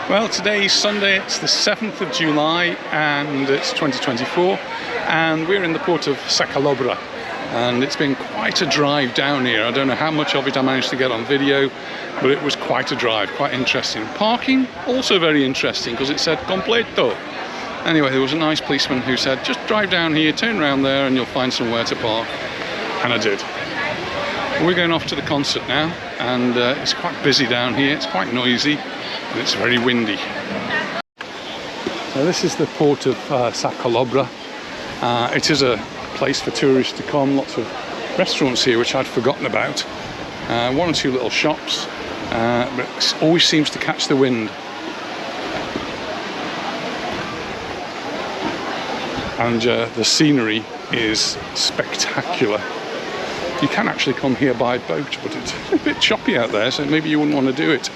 Well, today's Sunday, it's the 7th of July and it's 2024 and we're in the port of Sa Calobra and it's been quite a drive down here. I don't know how much of it I managed to get on video, but it was quite a drive, quite interesting. Parking, also very interesting because it said completo. Anyway, there was a nice policeman who said, just drive down here, turn around there and you'll find somewhere to park, and I did. We're going off to the concert now and it's quite busy down here, it's quite noisy. And it's very windy. So this is the port of Sa Calobra. It is a place for tourists to come. Lots of restaurants here, which I'd forgotten about. One or two little shops, but it always seems to catch the wind. And the scenery is spectacular. You can actually come here by boat, but it's a bit choppy out there, so maybe you wouldn't want to do it.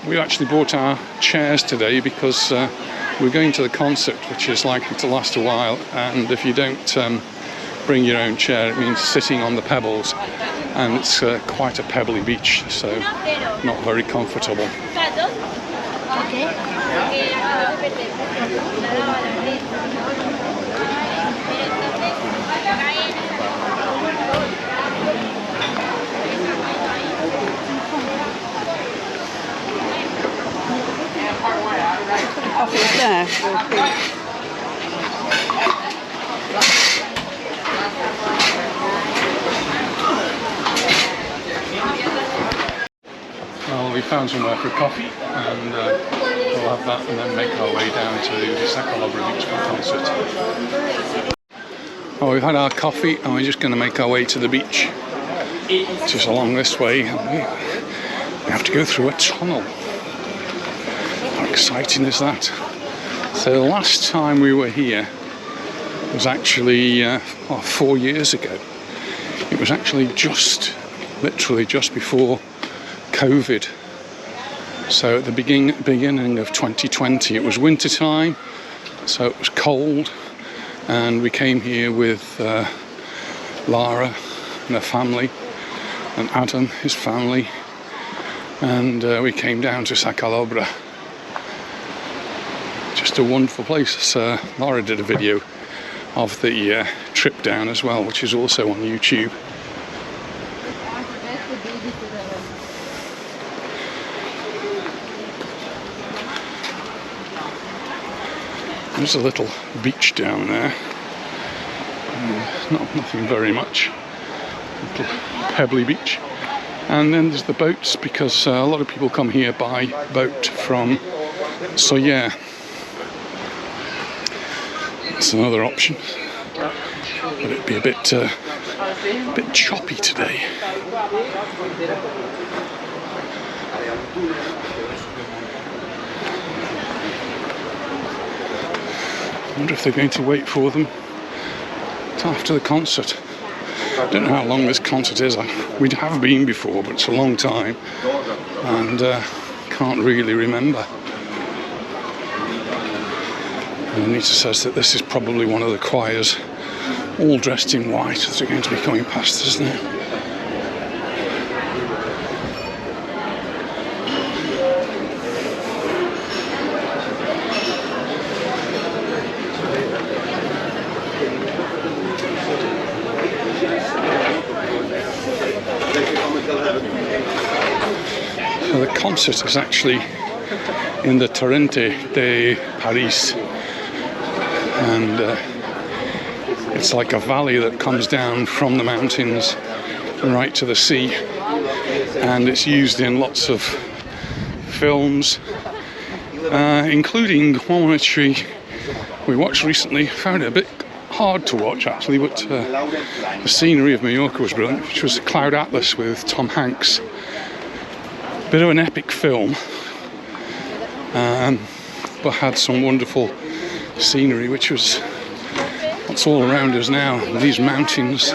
We actually bought our chairs today because we're going to the concert, which is likely to last a while, and if you don't bring your own chair, it means sitting on the pebbles, and it's quite a pebbly beach, so not very comfortable. Coffee's there. Well, we found somewhere for coffee and we'll have that and then make our way down to the Sa Calobra Beach concert. Well, we've had our coffee and we're just going to make our way to the beach. Just along this way. We have to go through a tunnel. How exciting is that? So the last time we were here was actually 4 years ago. It was actually literally just before COVID. So at the beginning of 2020, it was winter time, so it was cold, and we came here with Lara and her family, and Adam, his family, and we came down to Sa Calobra. Just a wonderful place. So Laura did a video of the trip down as well, which is also on YouTube. There's a little beach down there. Nothing very much. Little pebbly beach. And then there's the boats, because a lot of people come here by boat from. So yeah, it's another option, but it'd be a bit choppy today. I wonder if they're going to wait for them till after the concert. I don't know how long this concert is. We have been before, but it's a long time, and can't really remember. And Anita says that this is probably one of the choirs, all dressed in white, that are going to be coming past us now. So the concert is actually in the Torrente de Pareis, and it's like a valley that comes down from the mountains right to the sea, and it's used in lots of films, including one which we watched recently. Found it a bit hard to watch actually, but the scenery of Mallorca was brilliant, which was Cloud Atlas with Tom Hanks. Bit of an epic film, but had some wonderful scenery, which was what's all around us now, these mountains.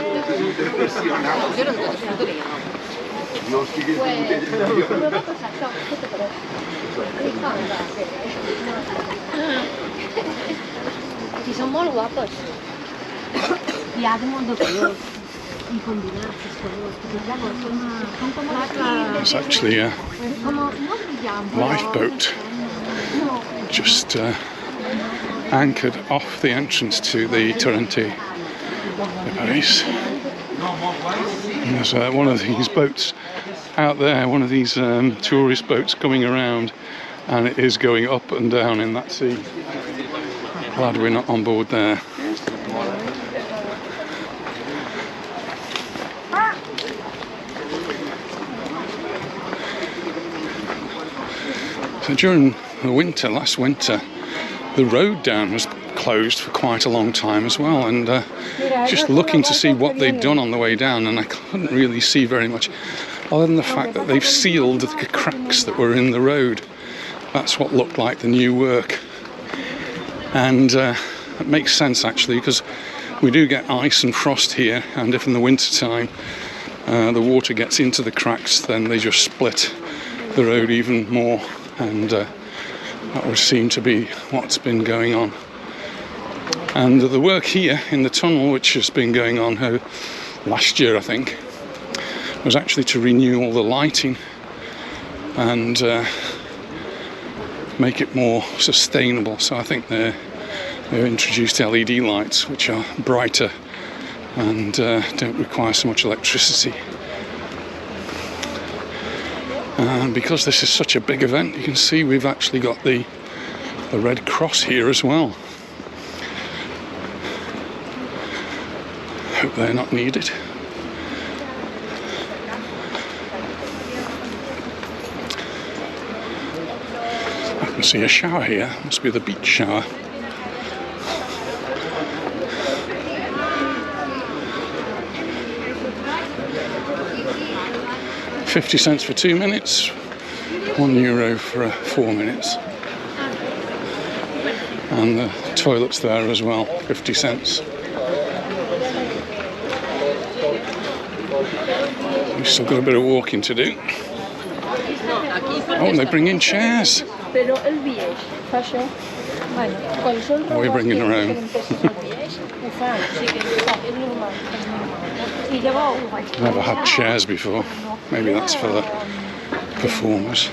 Son molt guapos. Hi ha de molt de colors i combinats els colors. It's actually a lifeboat just anchored off the entrance to the Torrente de Pareis. And there's one of these boats out there, one of these tourist boats coming around, and it is going up and down in that sea. Glad we're not on board there. So during the winter, last winter, the road down was closed for quite a long time as well, and just looking to see what they'd done on the way down, and I couldn't really see very much other than the fact that they've sealed the cracks that were in the road. That's what looked like the new work, and it makes sense actually, because we do get ice and frost here, and if in the winter time the water gets into the cracks, then they just split the road even more, and that would seem to be what's been going on. And the work here in the tunnel, which has been going on last year I think, was actually to renew all the lighting and make it more sustainable. So I think they've introduced LED lights which are brighter and don't require so much electricity. And because this is such a big event, you can see we've actually got the Red Cross here as well. Hope they're not needed. I can see a shower here, must be the beach shower. €50 for 2 minutes, €1 for 4 minutes. And the toilets there as well, 50 cents. We've still got a bit of walking to do. Oh, and they bring in chairs. Oh, we're bringing our own. Never had chairs before. Maybe that's for the performers.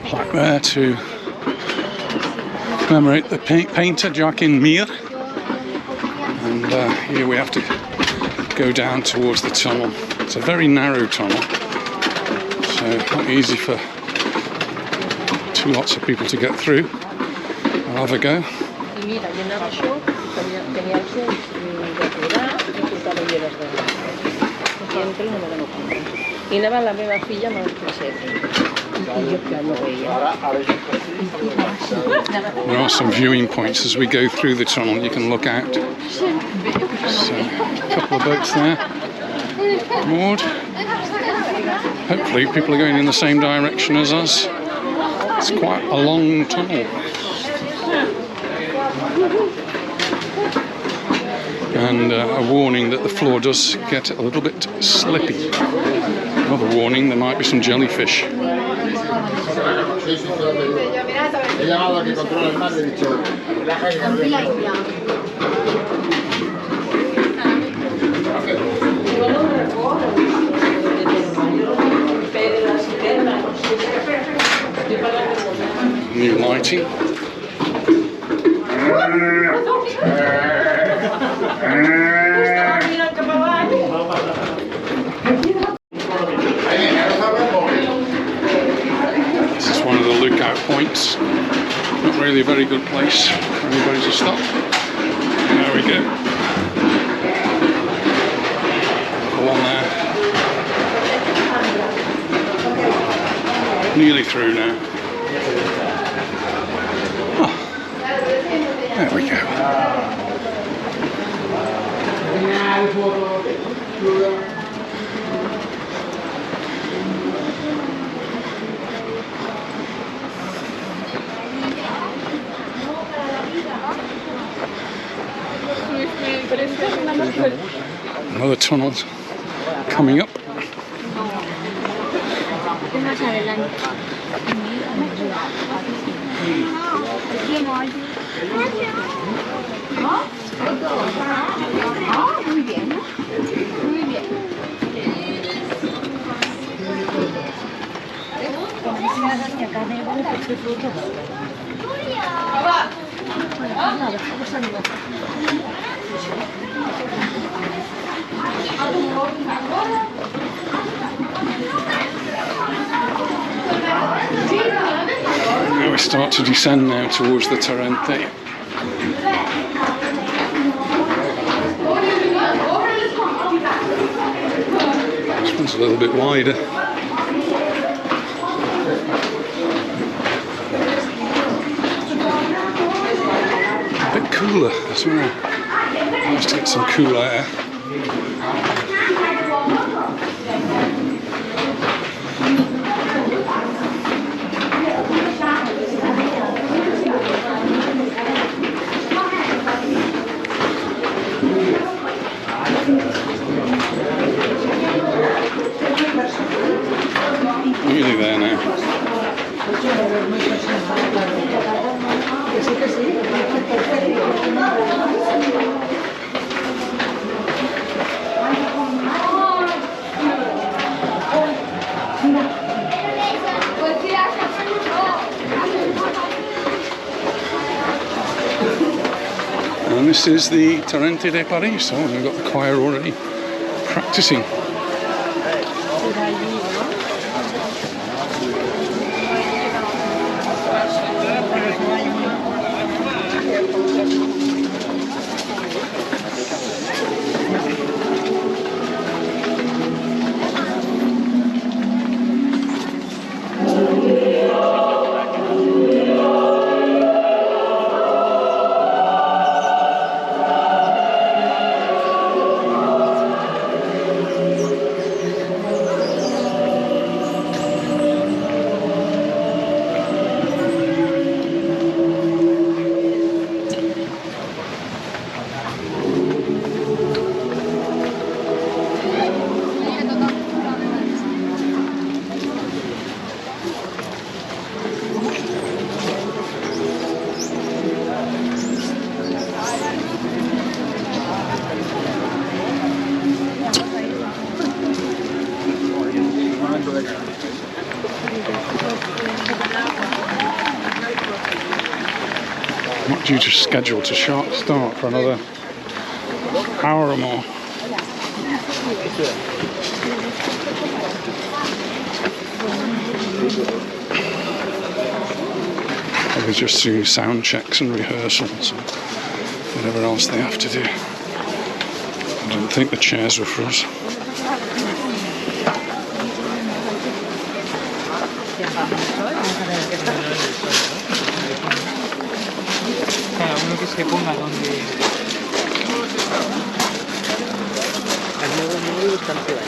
Plaque there to commemorate the painter Joaquin Mir, and here we have to go down towards the tunnel. It's a very narrow tunnel, so not easy for lots of people to get through. I'll have a go. There are some viewing points as we go through the tunnel. You can look out. So, a couple of boats there moored. Hopefully people are going in the same direction as us. It's quite a long tunnel. And a warning that the floor does get a little bit slippy. Another warning, there might be some jellyfish. New lighting. This is one of the lookout points. Not really a very good place for anybody to stop. There we go. One there. Nearly through now. Oh, there we go. other tunnels coming up. Más adelante. Muy bien, ¿no? Muy bien. Now we start to descend now towards the Torrente. This one's a little bit wider. A bit cooler as well. Nice to get some cool air. Nearly there now. And this is the Torrente de Pareis, so we've got the choir already practicing. Not due to schedule to start for another hour or more. They're just doing sound checks and rehearsals and whatever else they have to do. I didn't think the chairs were for us. Que se ponga donde al nuevo módulo están por ahí.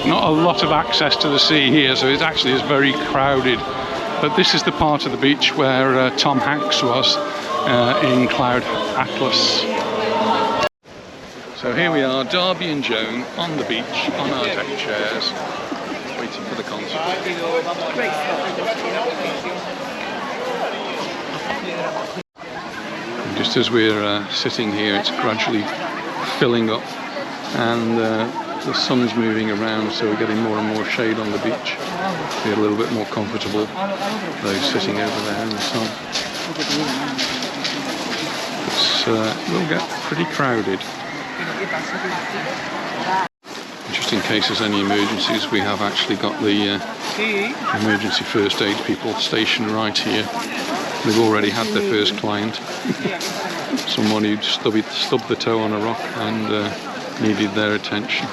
Not a lot of access to the sea here, so it actually is very crowded. But this is the part of the beach where Tom Hanks was in Cloud Atlas. So here we are, Darby and Joan on the beach, on our deck chairs, waiting for the concert. And just as we're sitting here, it's gradually filling up, and the sun's moving around, so we're getting more and more shade on the beach. We get a little bit more comfortable, those sitting over there in the sun. will get pretty crowded. Just in case there's any emergencies, we have actually got the emergency first aid people stationed right here. They've already had their first client. Someone who stubbed the toe on a rock and needed their attention.